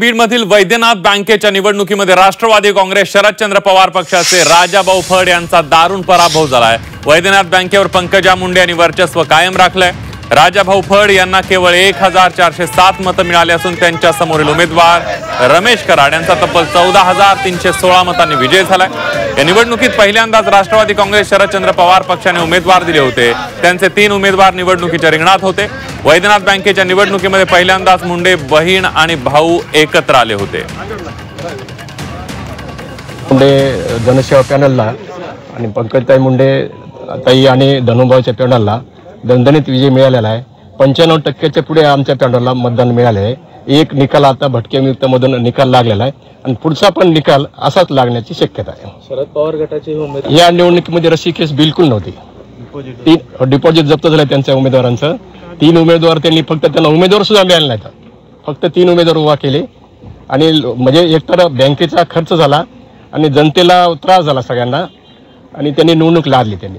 बीडमधील वैद्यनाथ बँकेच्या निवडणुकीमध्ये राष्ट्रवादी काँग्रेस शरदचंद्र पवार पक्षाचे राजाभाऊ फड यांचा दारुण पराभव झालाय। वैद्यनाथ बँकेवर पंकजा मुंडे यांनी वर्चस्व कायम राखलंय। राजाभाऊ फड यांना केवळ 1407 मतं मिळाली असून त्यांच्या समोरील उमेदवार रमेश कराड यांचा तब्बल 14316 मतांनी विजय झालाय। या निवडणुकीत पहिल्यांदाच राष्ट्रवादी काँग्रेस शरदचंद्र पवार पक्षाने उमेदवार दिले होते। त्यांचे 3 उमेदवार निवडणुकीच्या रिंगणात होते। वैद्यनाथ बँकेच्या निवडणुकीमध्ये पहिल्यांदाच मुंडे बहीण आणि भाऊ एकत्र आले होते। मुंडे जनसेवा पॅनलला आणि पंकजताई मुंडे ताई आणि धनुभाऊच्या पॅनलला दणदणीत विजय मिळालेला आहे। 95% पुढे आमच्या पॅनलला मतदान मिळाले आहे। एक निकाल आता भटकेमुक्त मधून निकाल लागलेला आहे आणि पुढचा पण निकाल असाच लागण्याची शक्यता आहे। शरद पवार गटाचे उमेदवार या निवडणुकीमध्ये रस्सीखेच बिलकुल नव्हती। डिपॉझिट जप्त झालं त्यांच्या उमेदवारांचं। 3 उमेदवार त्यांनी फक्त त्यांना उमेदवार सुद्धा मिळाले नाहीत, फक्त 3 उमेदवार उभा केले आणि म्हणजे एकतर बँकेचा खर्च झाला आणि जनतेला त्रास झाला सगळ्यांना आणि त्यांनी निवडणूक लढली त्यांनी।